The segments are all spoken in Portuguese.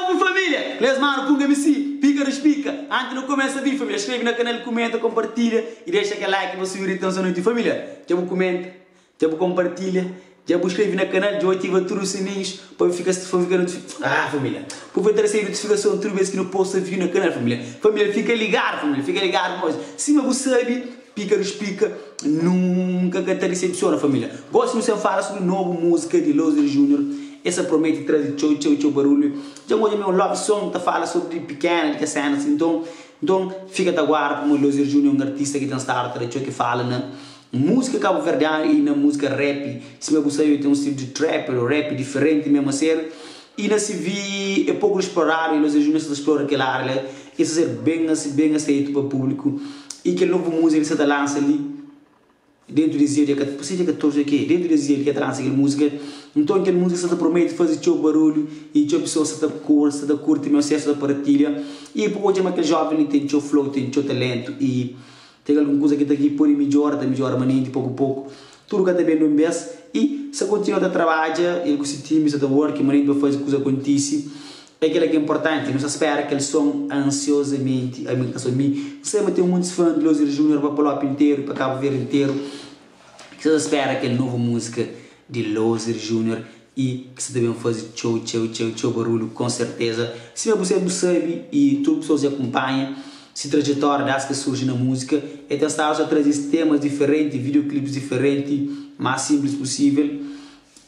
por família! Les mano, punga-me sim, pica nos pica. Antes não começa a vir, família. Escreve no canal, comenta, compartilha e deixa aquele like para subir então essa noite, família. Já vou comenta, já vou compartilha, já vou escrever no canal, já ativa todos os sininhos para ficar notificado. Ah, família. Por ver essa notificação, toda vez que não posso vir no canal, família. Família, fica ligado, família, fica ligado, mas se não sabe, pica nos pica, nunca que te decepciona, família. Gosto de você falar sobre nova música de Loser Junior. Essa promete trazer tchau barulho. Já hoje meu love song tá fala sobre pequena, de cena assim, então fica a guarda como Loser Junior, um artista que tem starter, que fala na música cabo-verdiana e na música rap. Se me gostar eu tenho um estilo de trap, rap diferente mesmo a ser. E na se vi é pouco explorado e Loser Junior se explora aquela área, isso ser bem aceito para o público e que novo música se lança ali. Dentro dizia dia 14 aqui, dentro dizia que lança aquela música, então aquela música se promete fazer teu barulho e teu pessoa se curte, meu acesso da partilha e por hoje aquele jovem tem teu flow, tem teu talento e tem alguma coisa que está aqui por melhora maninho de pouco a pouco, tudo que está bem no mês e se continua a trabalhar e com esse time, se está work, maninho para fazer coisa acontece. É aquilo que é importante, não se espera que eles são ansiosamente, a mim, sempre tem muitos fãs de Loser Junior para o Palop inteiro, para Cabo Verde inteiro, que se espera aquela nova música de Loser Junior e que se devem fazer tchau barulho, com certeza. Se você não sabe e tudo pessoas acompanham, se trajetória das que surge na música, é tentar trazer temas diferentes, videoclipes diferentes, mais simples possível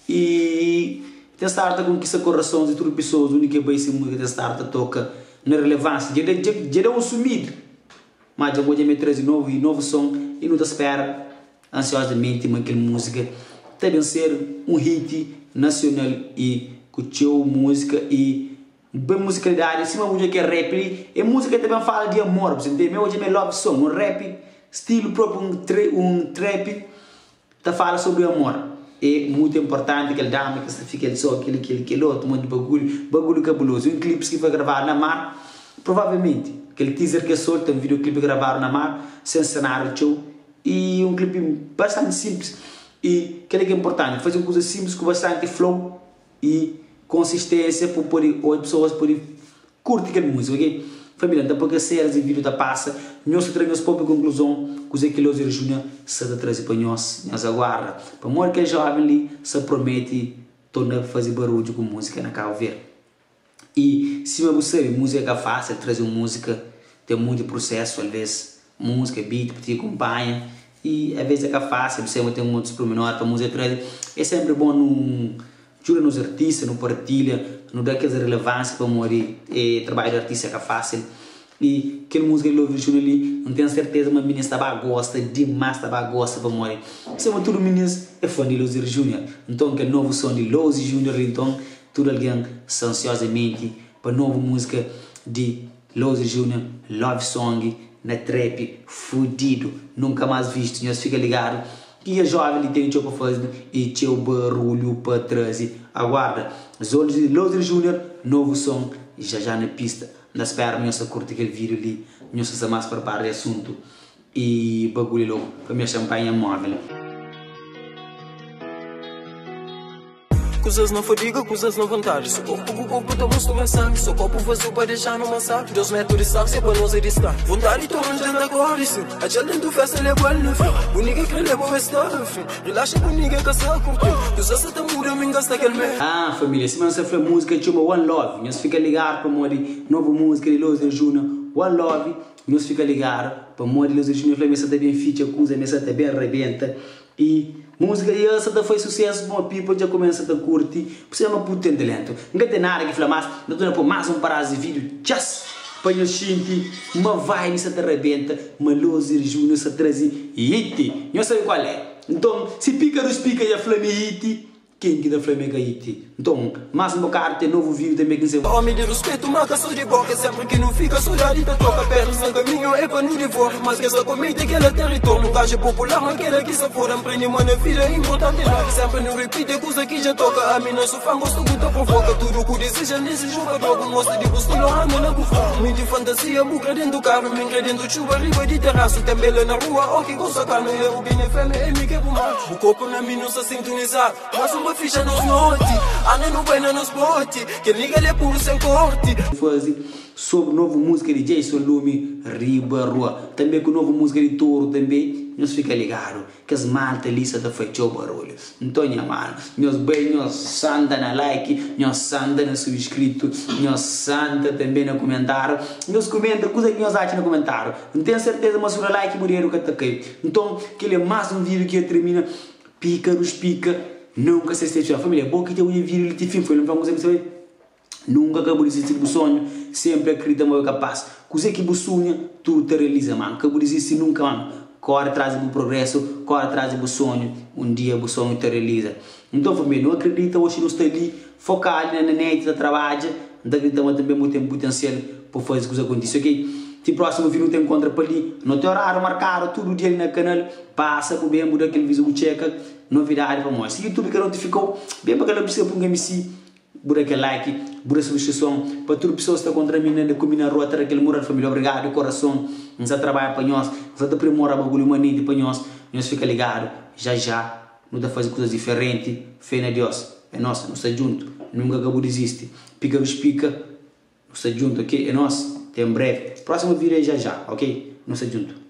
e testar com que essa coração de todas as pessoas, a única coisa que testar toca na relevância, já deu um sumido, mas já vou me trazer novo som e não te espera ansiosamente uma aquela música deve ser um hit nacional e com teu música e bem musicalidade, se uma música que é rap, é música que também fala de amor, você entende? Hoje é meu love song, um rap, estilo próprio, um trap, tá fala sobre amor. É muito importante que ele dá, que fica só aquele outro, um monte de bagulho cabuloso. Um clipe que foi gravado na mar, provavelmente, aquele teaser que é solto, um videoclipe gravado na mar, sem cenário, show, e um clipe bastante simples. E aquele que é importante, fazer uma coisa simples com bastante flow e consistência para poder as pessoas poderem curtir aquela música, ok? Família, então porque séries e vídeo da passa, nós trazemos a própria conclusão que Loser Junior se trazer para nós aguarda. Para morrer que é jovem ali, se promete tornar fazer barulho com música na Cabo Verde. E se você música é fácil, trazer música, tem muito processo, às vezes, música, beat, te acompanha, e às vezes é fácil, você tem muitos pormenores para música trazer. É sempre bom ajuda nos artistas, no partilha, no dá aquela relevância para morrer, trabalho de artista é fácil. E aquela música de Loser Junior ali, não tenho certeza, mas menina estava gosta demais, gosta para morrer. Sempre tudo meninas é fã de Loser Junior. Então, aquele novo som de Loser Junior, então, tudo alguém ansiosamente para nova música de Loser Junior, love song, na trap, fudido, nunca mais visto, nós fica ligado. E a jovem tem o para fazer e teu barulho para trás. Aguarda, os olhos de Loser Junior, novo som, já na pista. Na espera, nós curte aquele vídeo ali, nós se mais preparar de assunto e bagulho louco para minha champanhe móvel. Coisas não fadiga, coisas não vantagens. Seu corpo com o corpo tá muito mensagens. Seu corpo vazio para deixar no massacre. Deus mete o sabe, se para nós é distar. Vontade tô longe da glória, sim. A gente do festa leva no fim. Bonita que leva o estado, fim. Relaxa com ninguém que se curtir. Tu só tá muda, me gasta aquele mês. Ah, família, se você for música, chama One Love. Nós fica ligado para morrer nova música de Loser Junior. One Love, nós fica ligado para morrer Loser Junior. Falei, mas tá bem fit, acusa, mas tá bem arrebenta. E música e essa foi sucesso, bom, people já começa a curtir, você é uma puta talento. Não tem nada que falar mais, não estou por mais um parado de vídeo, just para eu sentir uma vibe, se te arrebenta, uma Loser Junior se trazer hit, não sei qual é. Então, se pica dos pica e a flame hit, quem que da Flamengo hit? Então, mais um bocado tem novo vídeo também que você vai. Homem de respeito, marca só de boca, sempre que não fica soldadita, toca pernas no caminho, é para não devorar, mas que essa comida que ela território, no gajo popular, aquela que se for, aprende uma na vida, é importante lá, sempre não repite, coisa que já toca, a mim não sou fã, gosto muito, provoca, tudo que deseja nesse jogador, gosto de postura, ando na bufa, muito fantasia, buca dentro do carro, me dentro de chuva, riba de terraço, tem bela na rua, ok, gosta carne, é o bem, é fêmea, é me que é bom, o corpo na mim não se sintonizar, mas um uma ficha nos noite, anda no bem nos bote, que liga ele é puro sem corte. Fazer sobre nova música de Jason Lume Ribarua, também com nova música de Touro também, nós fica ligado, que as malta lista da feito barulho. Então, minha mano, nós bem, nós santa na like, nós santa na subscrito, nós santa também no comentário, nós comenta coisa que nós acham no comentário. Não tenho certeza, mas sobre like morrer o que tá aqui. Então, que ele é mais um vídeo que termina pícaros pica, nunca se esqueça a família, boa que tem um vídeo ele te filme, foi não vamos saber. Nunca acabou de existir o sonho, sempre acredita que é capaz. Coisa que você sonha, tudo te realiza, mano. Acabou de existir nunca, mano. Corre atrás do progresso, corre atrás do sonho. Um dia o sonho te realiza. Então, família, não acredita, hoje não está ali, focado na net, da trabalho. Não acredita, mas também muito tem potencial para fazer coisa acontecer, ok? Se próximo vídeo te encontra para ali, no teu horário marcado, todo dia ali no canal, passa por bem, muda aquele vídeo, checa, novidade para nós. Se o YouTube que notificou, bem para aquela pessoa para um MC. Bura que like, bura subscrição, para todas as pessoas que estão contra mim, né, comigo na rua, ter aquele moral de família, obrigado de coração, nós trabalhamos para nós, nós aprimora bagulho humanidade para nós fica ligado, já, nós fazer coisas diferentes, fé na Deus, é nossa, nós estamos juntos, nunca acabou de existir, pica, nós estamos juntos, ok, é nosso, até em breve, próximo vídeo é já, ok, nós estamos juntos.